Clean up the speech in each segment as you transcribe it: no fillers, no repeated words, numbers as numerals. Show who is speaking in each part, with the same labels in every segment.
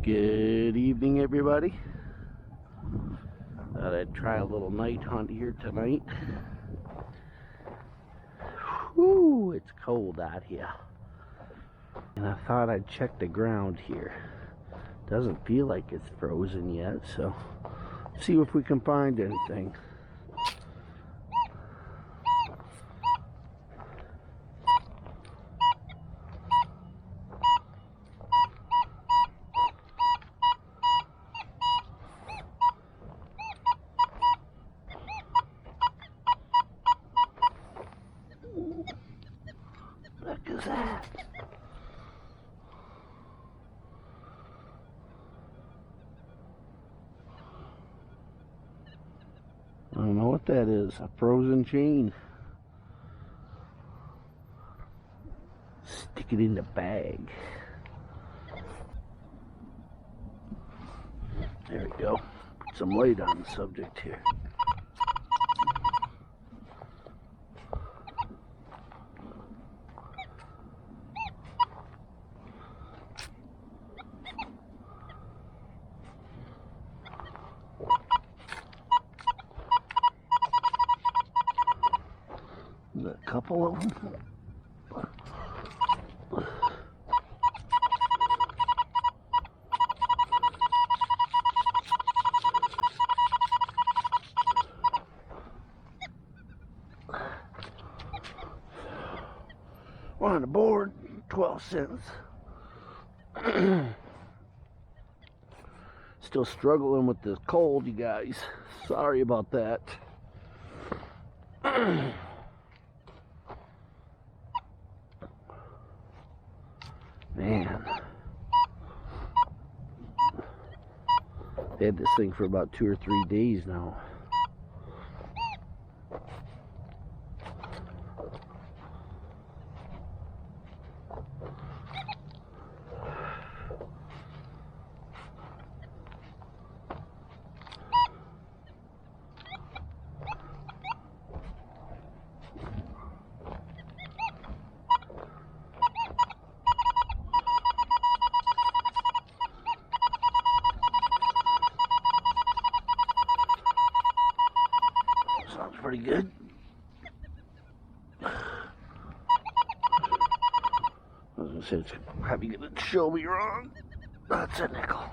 Speaker 1: Good evening, everybody. Thought I'd try a little night hunt here tonight. Whew, it's cold out here. And I thought I'd check the ground here. Doesn't feel like it's frozen yet, so see if we can find anything. What the heck is that? I don't know what that is. A frozen chain. Stick it in the bag. There we go. Put some light on the subject here. A couple of them. One on the board, 12 cents. Still struggling with this cold, you guys. Sorry about that. Man, they had this thing for about 2 or 3 days now. Sounds pretty good. I was gonna say, it's probably gonna show me wrong. That's a nickel.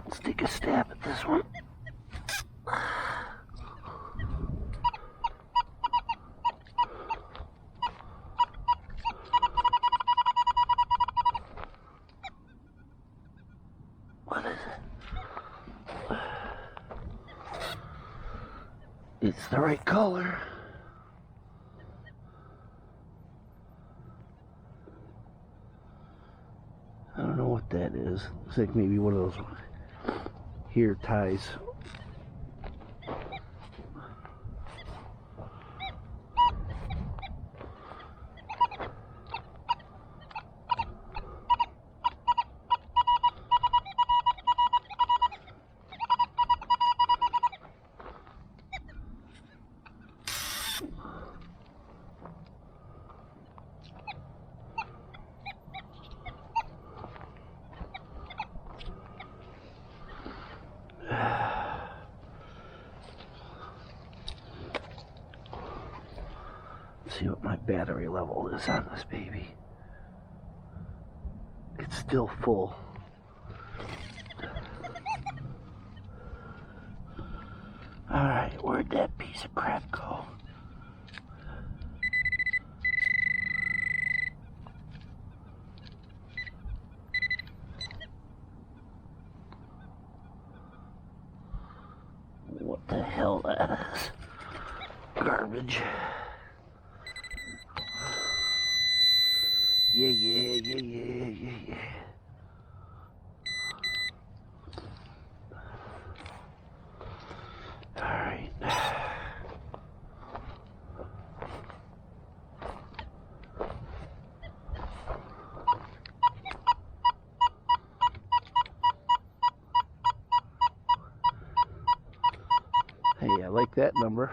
Speaker 1: Let's take a stab at this one. What is it? It's the right color. I don't know what that is. Looks like maybe one of those hair ties. See what my battery level is on this baby. It's still full. Alright, where'd that piece of crap go? What the hell that is? Garbage. Yeah. Alright. Hey, I like that number.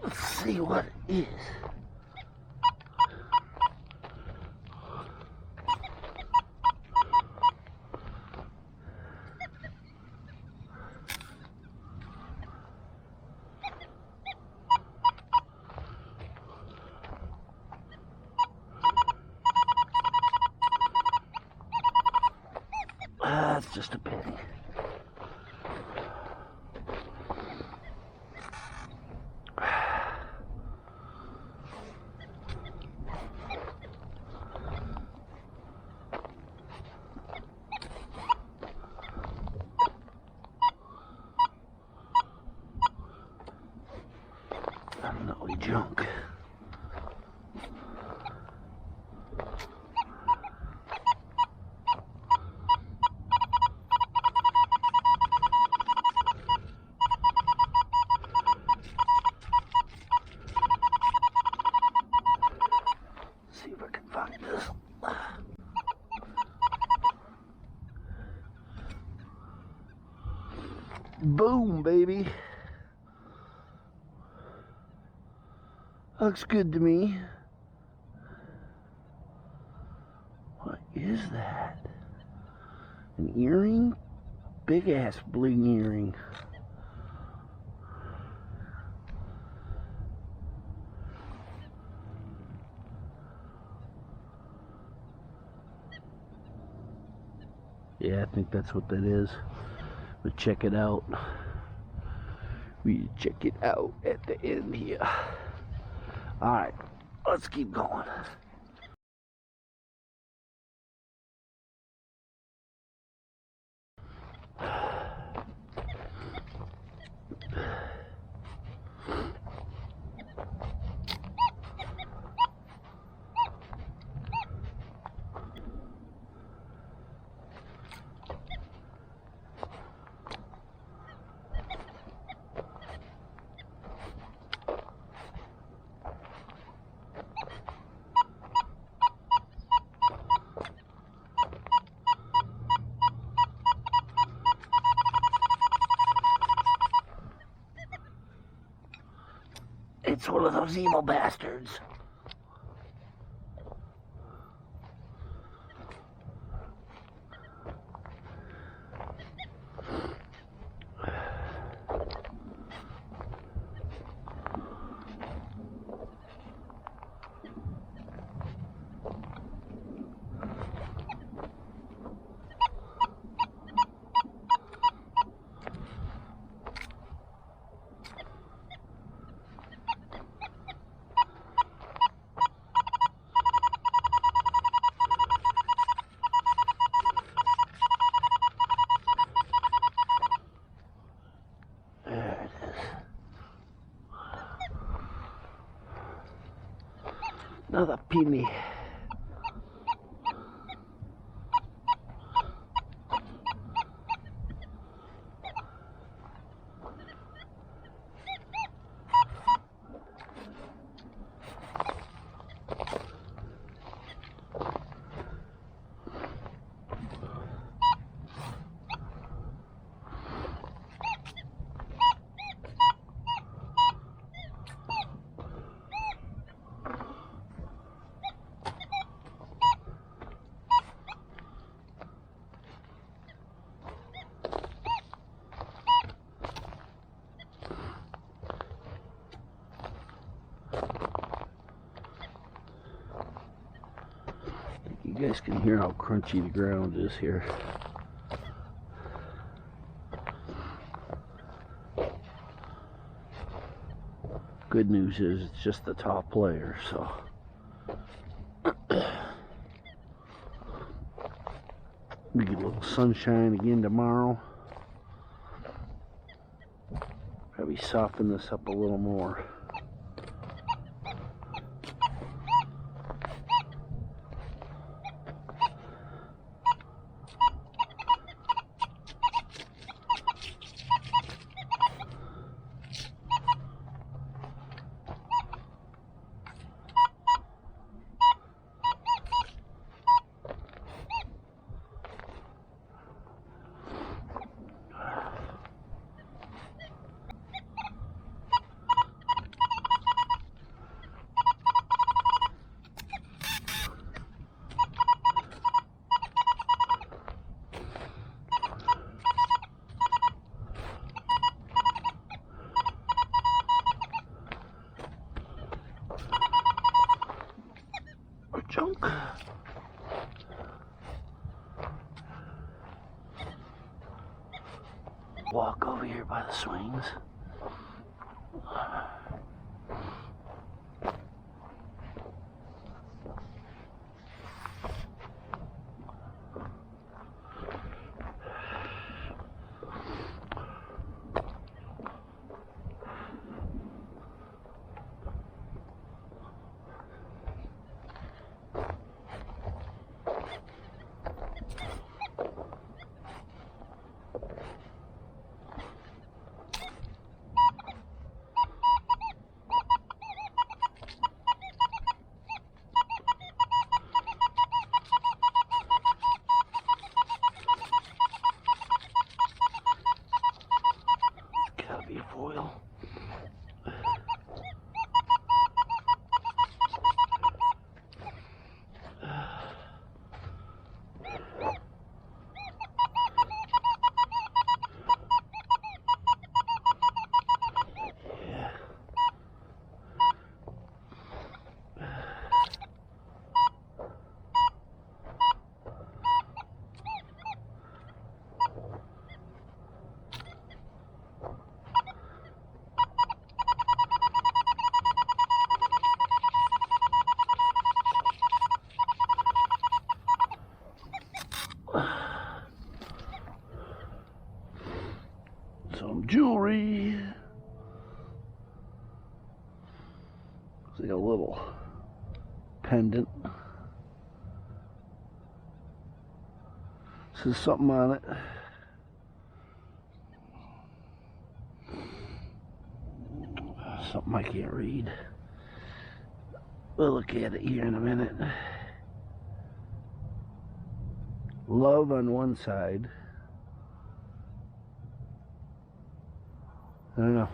Speaker 1: Let's see what it is. That's just a penny. Unloaded junk. See if I can find this. Boom, baby. Looks good to me. What is that? An earring? Big ass bling earring. Yeah, I think that's what that is. But check it out. We check it out at the end here. Alright, let's keep going. It's one of those emo bastards. Another penny. You guys can hear how crunchy the ground is here. Good news is it's just the top layer, so we get a little sunshine again tomorrow. Probably soften this up a little more. Junk. Walk over here by the swings. Foil. Some jewelry. Looks like a little pendant. Says something on it. Something I can't read. We'll look at it here in a minute. Love on one side. I don't know.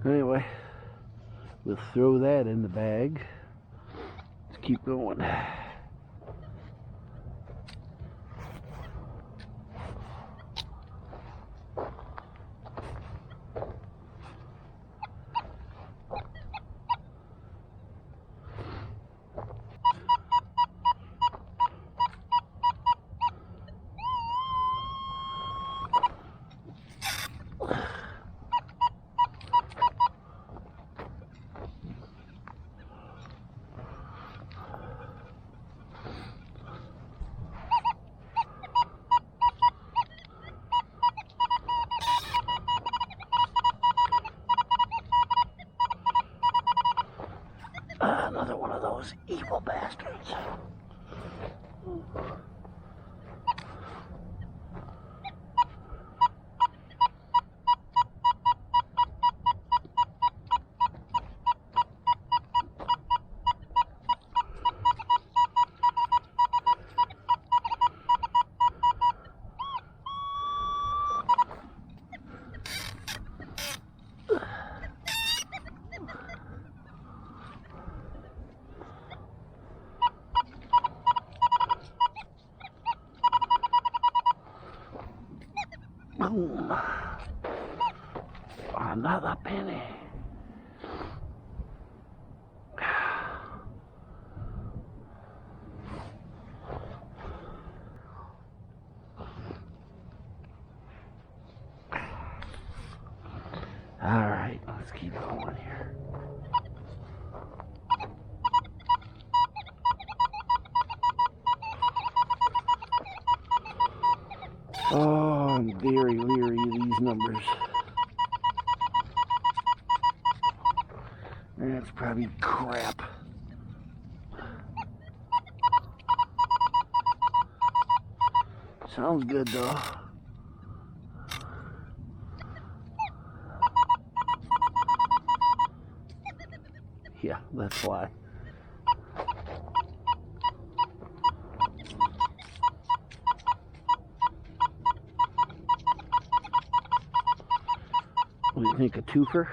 Speaker 1: Anyway, we'll throw that in the bag. Let's keep going. Another one of those evil bastards. Boom. Another penny. Oh, I'm very leery of these numbers. That's probably crap. Sounds good though. Yeah, that's why. What do you think, a twofer?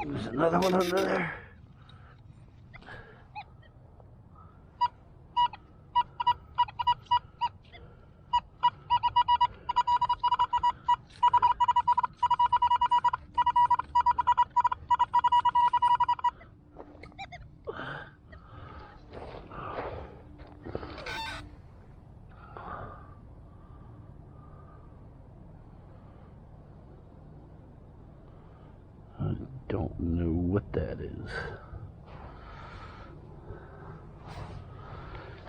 Speaker 1: There's another one under there. I don't know what that is.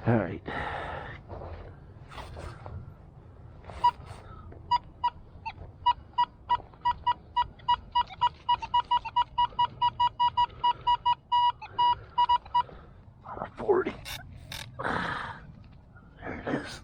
Speaker 1: All right. On a 40. There it is.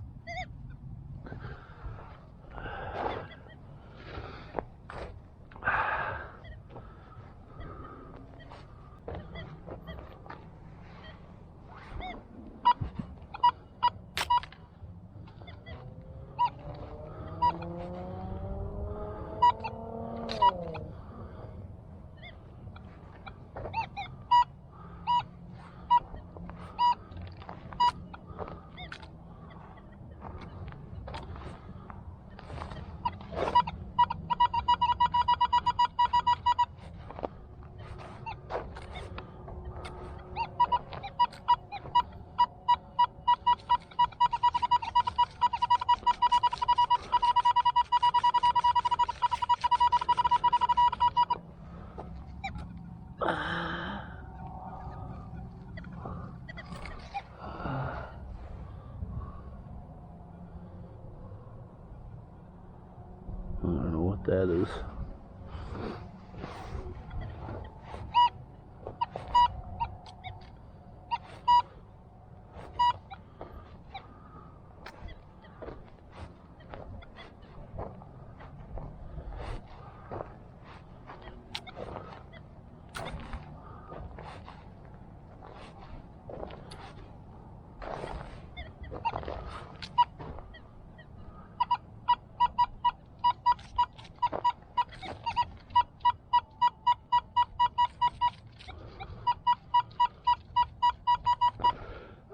Speaker 1: I don't know what that is.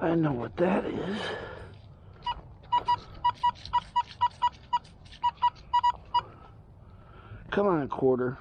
Speaker 1: I know what that is. Come on, quarter.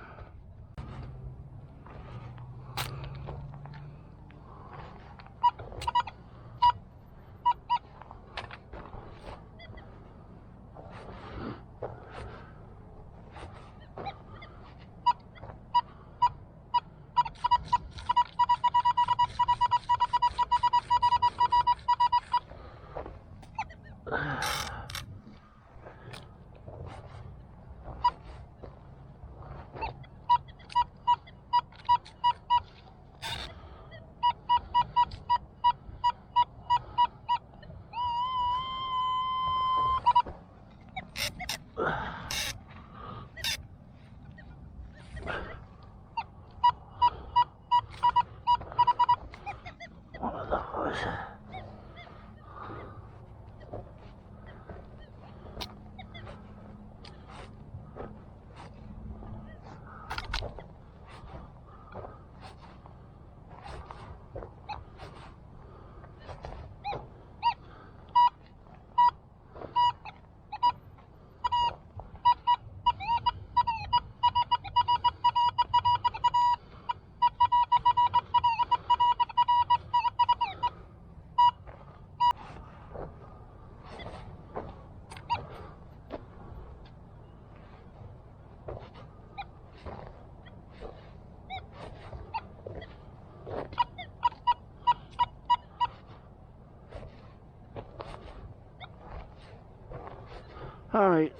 Speaker 1: Alright,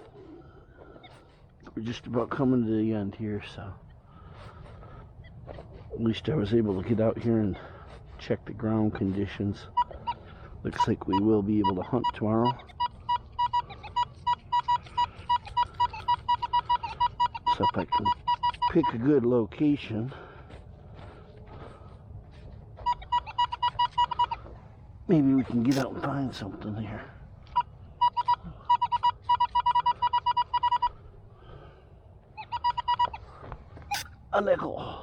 Speaker 1: we're just about coming to the end here, so at least I was able to get out here and check the ground conditions. Looks like we will be able to hunt tomorrow. So if I can pick a good location, maybe we can get out and find something here. A nickel.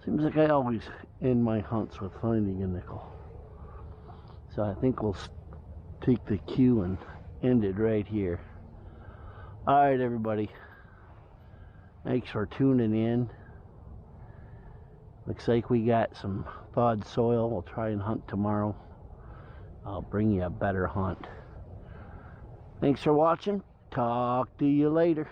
Speaker 1: Seems like I always end my hunts with finding a nickel. So I think we'll take the cue and end it right here. Alright everybody, thanks for tuning in. Looks like we got some thawed soil. We'll try and hunt tomorrow. I'll bring you a better hunt. Thanks for watching. Talk to you later.